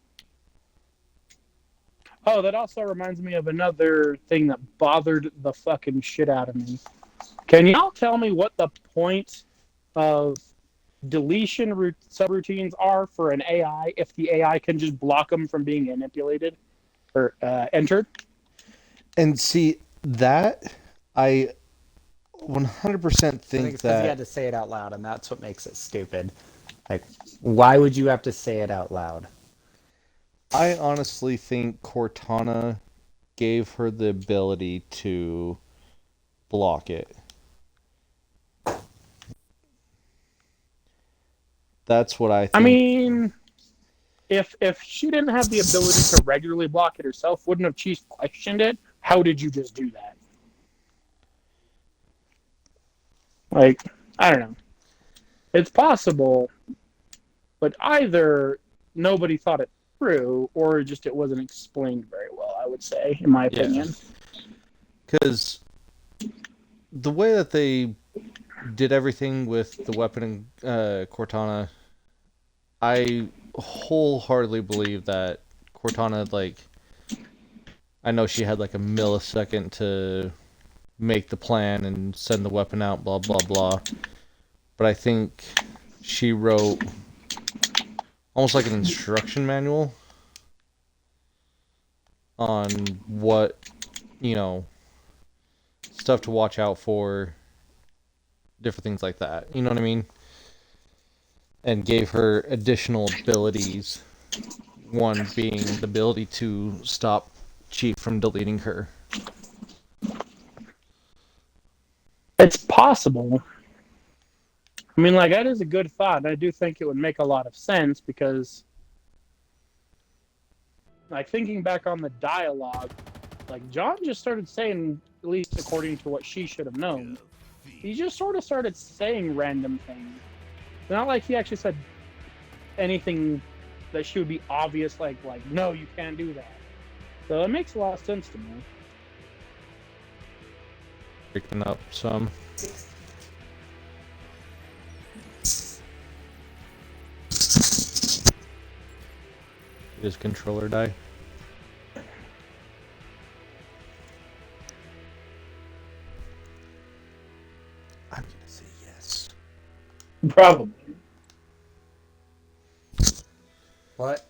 Oh, that also reminds me of another thing that bothered the fucking shit out of me. Can y'all tell me what the point of deletion subroutines are for an AI if the AI can just block them from being manipulated or entered? And see, that I 100% think it's because that you had to say it out loud, and that's what makes it stupid. Like, why would you have to say it out loud? I honestly think Cortana gave her the ability to block it. That's what I think. I mean, if she didn't have the ability to regularly block it herself, wouldn't have Chief questioned it? How did you just do that? Like, I don't know. It's possible, but either nobody thought it through, or just it wasn't explained very well, I would say, in my opinion. Because the way that they did everything with the weapon and Cortana, I wholeheartedly believe that Cortana, like, I know she had like a millisecond to make the plan and send the weapon out, blah, blah, blah. But I think she wrote almost like an instruction manual on what, stuff to watch out for, different things like that. You know what I mean? And gave her additional abilities. One being the ability to stop Chief from deleting her. It's possible. I mean, like, that is a good thought, and I do think it would make a lot of sense because, like, thinking back on the dialogue, like, John just started saying, at least according to what she should have known, he just sort of started saying random things. Not like he actually said anything that she would be obvious, like, no, you can't do that. So it makes a lot of sense to me. Picking up some. Did his controller die? I'm gonna say yes. Probably. What?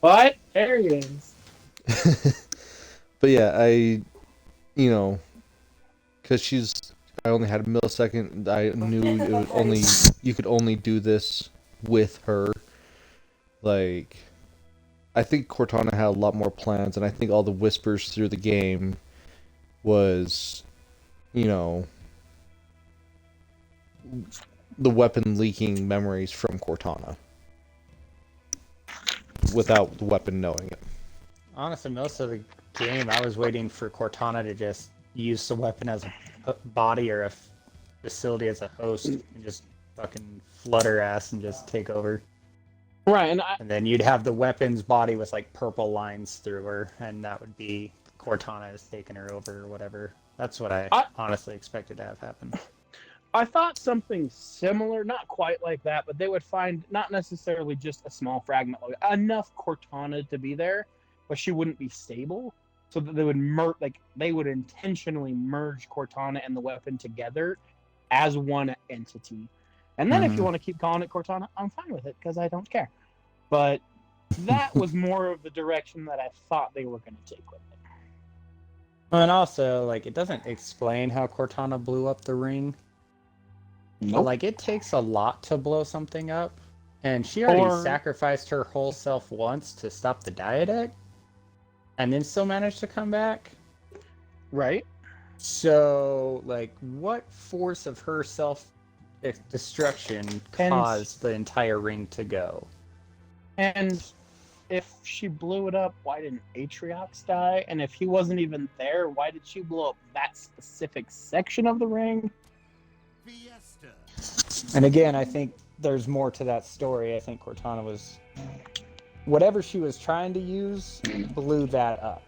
But there he is. But yeah, because I only had a millisecond. I knew it was you could only do this with her. Like, I think Cortana had a lot more plans, and I think all the whispers through the game was, the weapon leaking memories from Cortana without the weapon knowing it. Honestly, most of the game, I was waiting for Cortana to just use the weapon as a body or a facility as a host and just fucking flood her ass and just take over. Right, and then you'd have the weapon's body with like purple lines through her, and that would be Cortana has taken her over or whatever. That's what I honestly expected to have happen. I thought something similar, not quite like that, but they would find not necessarily just a small fragment, like enough Cortana to be there, but she wouldn't be stable, so that they would they would intentionally merge Cortana and the weapon together as one entity. And then if you want to keep calling it Cortana, I'm fine with it because I don't care. But that was more of the direction that I thought they were going to take with it. And also, like, it doesn't explain how Cortana blew up the ring. Nope. But, like, it takes a lot to blow something up. And she already sacrificed her whole self once to stop the Diadec. and then still managed to come back. Right. So, like, what force of her self-destruction caused the entire ring to go? And if she blew it up, why didn't Atriox die? And if he wasn't even there, why did she blow up that specific section of the ring? And again, I think there's more to that story. I think Cortana was... Whatever she was trying to use blew that up.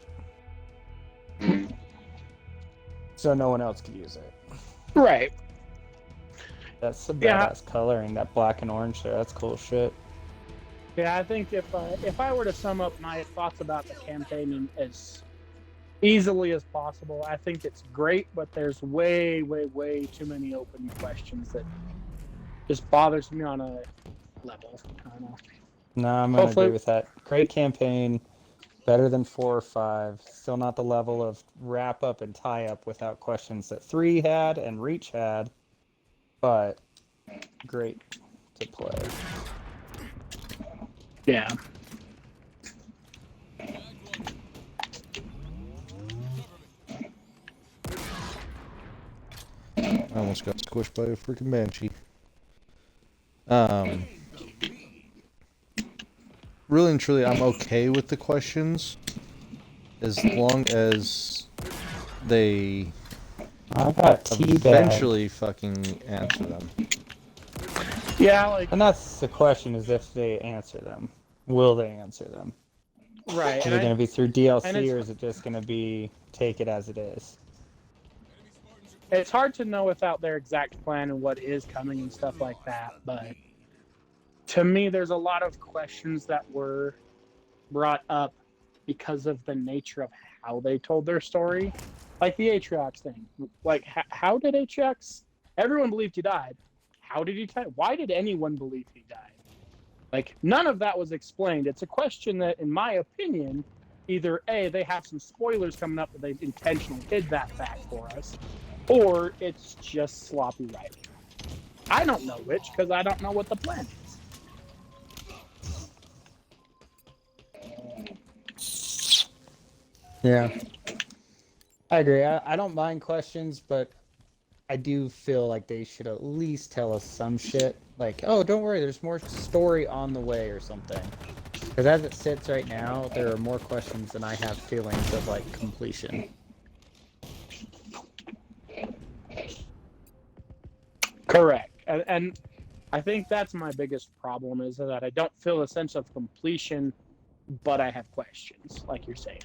So no one else could use it. Right. That's some Yeah. badass coloring, that black and orange there. That's cool shit. Yeah, I think if I were to sum up my thoughts about the campaign as easily as possible, I think it's great, but there's way, way, way too many open questions that just bothers me on a level. I don't know. No, I'm gonna Hopefully- agree with that. Great campaign, better than 4 or 5. Still not the level of wrap up and tie up without questions that 3 had and Reach had, but great to play. Yeah. I almost got squished by a freaking banshee. Really and truly, I'm okay with the questions as long as they I got teabagged. eventually fucking answer them. Yeah, like, And that's the question: is if they answer them, will they answer them? right. Is And it going to be through DLC, and it's- or is it just going to be take it as it is? it's hard to know without their exact plan and what is coming and stuff like that, but to me there's a lot of questions that were brought up because of the nature of how they told their story, like the Atriox thing. Like, how did Atriox... everyone believed he died. How did he die? Why did anyone believe he died? Like, none of that was explained. It's a question that, in my opinion, either A, they have some spoilers coming up that they intentionally hid that fact for us, or it's just sloppy writing. I don't know which, because I don't know what the plan is. Yeah, I agree. I don't mind questions, but I do feel like they should at least tell us some shit. Like, oh, don't worry, there's more story on the way or something. Because as it sits right now, there are more questions than I have feelings of, like, completion. Correct. And I think that's my biggest problem, is that I don't feel a sense of completion, but I have questions, like you're saying.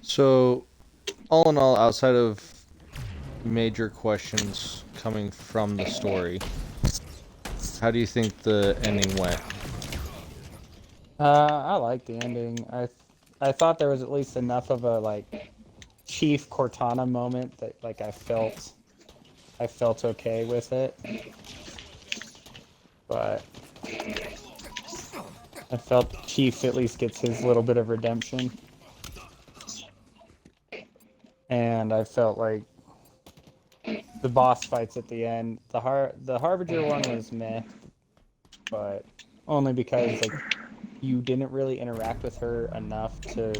So, all in all, outside of major questions coming from the story, how do you think the ending went? I like the ending. I thought there was at least enough of a, like, Chief Cortana moment that, like, I felt okay with it. But I felt Chief at least gets his little bit of redemption. And I felt like the boss fights at the end, the Harbinger one was meh, but only because, like, you didn't really interact with her enough to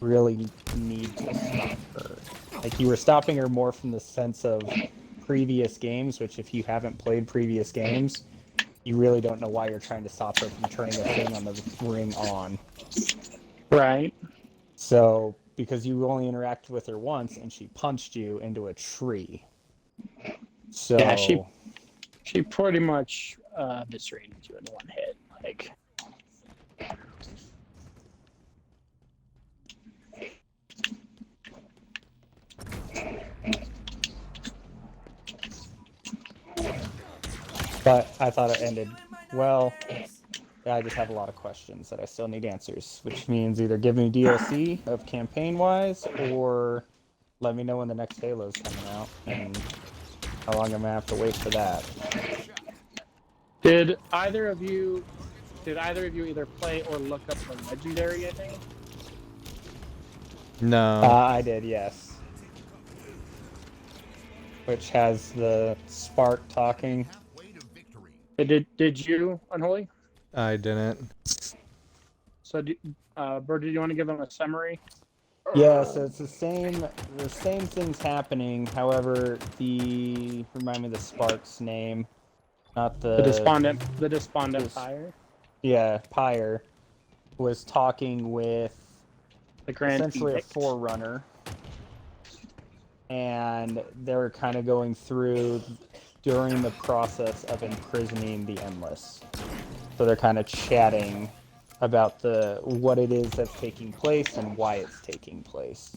really need to stop her. Like, you were stopping her more from the sense of previous games, which, if you haven't played previous games, you really don't know why you're trying to stop her from turning the thing on the ring on. Right. So, because you only interacted with her once and she punched you into a tree. So, Yeah, she pretty much eviscerated you in one hit. Like, but I thought it ended well. I just have a lot of questions that I still need answers, which means either give me DLC of campaign-wise, or let me know when the next Halo's coming out, and how long I'm gonna have to wait for that. did either of you either play or look up the legendary ending? No. I did, yes. which has the spark talking. Did you, Unholy? I didn't. So, Bird, did you want to give them a summary? Yeah, so it's the same things happening. However, remind me the Spark's name, not The despondent Pyre, Yeah, Pyre was talking with the Grand essentially Edict. a forerunner, and they were kind of going through during the process of imprisoning the Endless. So they're kind of chatting about what it is that's taking place and why it's taking place,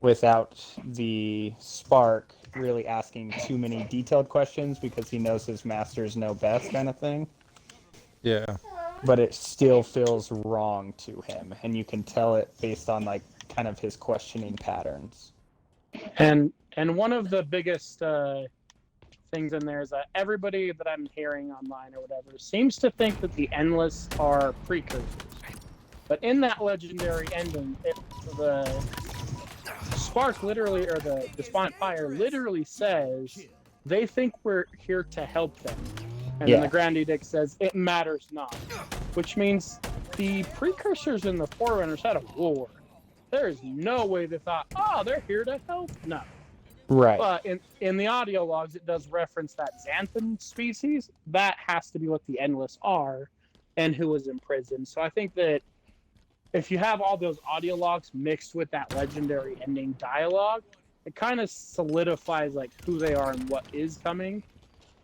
without the Spark really asking too many detailed questions because he knows his masters know best, kind of thing. Yeah. But it still feels wrong to him, and you can tell it based on like kind of his questioning patterns. And one of the biggest things in there is that everybody that I'm hearing online or whatever seems to think that the Endless are precursors. But in that legendary ending, the Spark literally, or the Despondent Pyre literally says they think we're here to help them. And then the Grand Edict says it matters not. Which means the precursors and the Forerunners had a war. There is no way they thought, oh, they're here to help. No. Right. But in the audio logs, it does reference that Xanthan species. That has to be what the Endless are and who was imprisoned. So I think that if you have all those audio logs mixed with that legendary ending dialogue, it kind of solidifies like who they are and what is coming,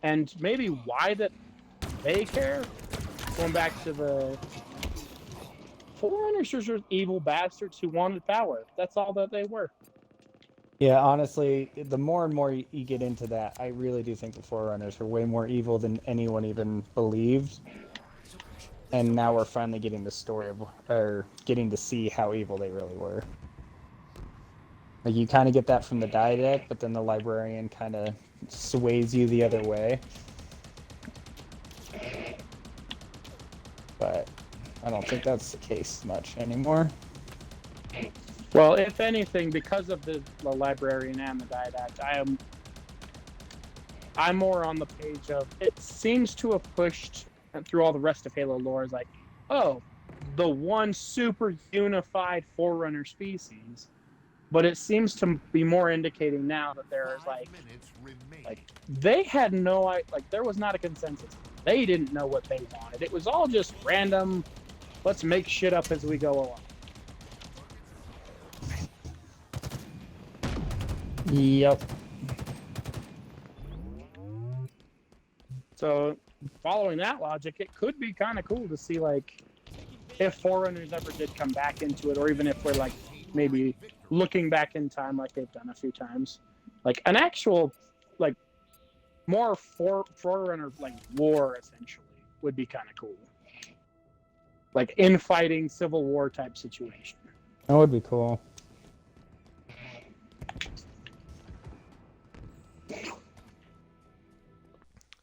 and maybe why that they care. Going back to the Forerunners are evil bastards who wanted power. That's all that they were. Yeah, honestly, the more and more you get into that, I really do think the Forerunners are way more evil than anyone even believed. And now we're finally getting the story or getting to see how evil they really were. Like, you kind of get that from the Didact, but then the Librarian kind of sways you the other way. But I don't think that's the case much anymore. Well, if anything, because of the Librarian and the Didact, I'm more on the page of it seems to have pushed through all the rest of Halo lore is like, oh, the one super unified Forerunner species. But it seems to be more indicating now that there's like they had there was not a consensus. They didn't know what they wanted. It was all just random, let's make shit up as we go along. Yep. So, following that logic, it could be kind of cool to see, like, if Forerunners ever did come back into it, or even if we're, like, maybe looking back in time like they've done a few times. Like, an actual, like, more Forerunner, like, war, essentially, would be kind of cool. Like, infighting, Civil War type situation. That would be cool.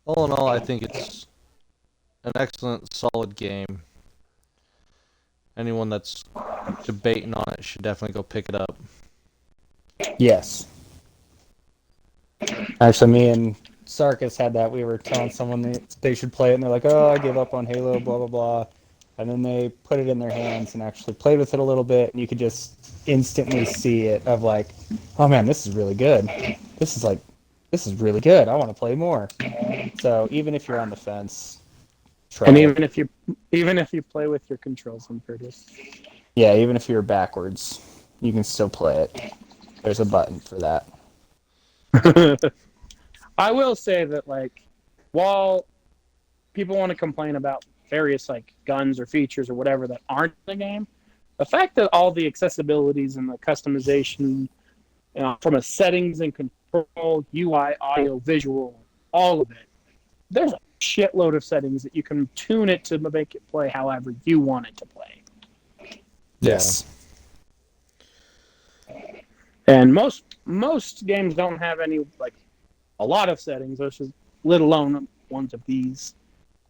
All in all, I think it's an excellent, solid game. Anyone that's debating on it should definitely go pick it up. Yes. Actually, me and Sarkis had that. We were telling someone that they should play it, and they're like, oh, I give up on Halo, blah, blah, blah. And then they put it in their hands and actually played with it a little bit, and you could just instantly see it of like, oh man, this is really good. This is really good. I want to play more. So even if you're on the fence, try. And it. even if you play with your controls in Curtis. Yeah, even if you're backwards, you can still play it. There's a button for that. I will say that, like, while people want to complain about various, like, guns or features or whatever that aren't in the game, the fact that all the accessibilities and the customization, you know, from a settings and control, UI, audio, visual, all of it, there's a shitload of settings that you can tune it to make it play however you want it to play. Yes. And most games don't have any, like, a lot of settings, versus let alone ones of these,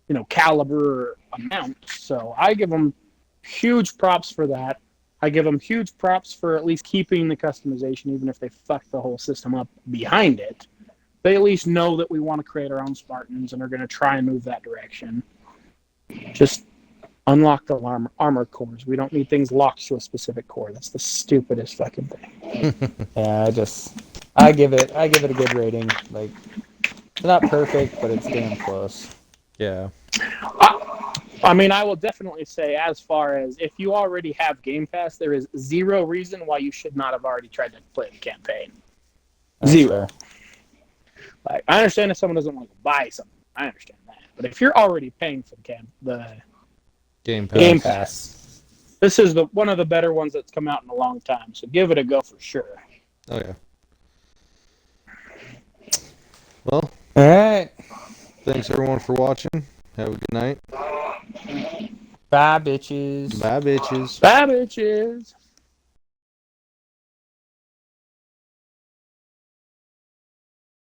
you know, caliber or amount. So I give them huge props for that. I give them huge props for at least keeping the customization, even if they fuck the whole system up behind it. they at least know that we want to create our own Spartans and are going to try and move that direction. Just unlock the armor cores. We don't need things locked to a specific core. That's the stupidest fucking thing. Yeah, I give it a good rating. Like, it's not perfect, but it's damn close. Yeah. I mean, I will definitely say, as far as if you already have Game Pass, there is zero reason why you should not have already tried to play the campaign. That's Zero. fair. Like, I understand if someone doesn't want to buy something. I understand that. But if you're already paying for the Game Pass. Game Pass, this is one of the better ones that's come out in a long time. So give it a go for sure. Oh yeah. Well, All right. thanks everyone for watching. Have a good night. Bye, bitches. Bye, bitches. Bye, bitches.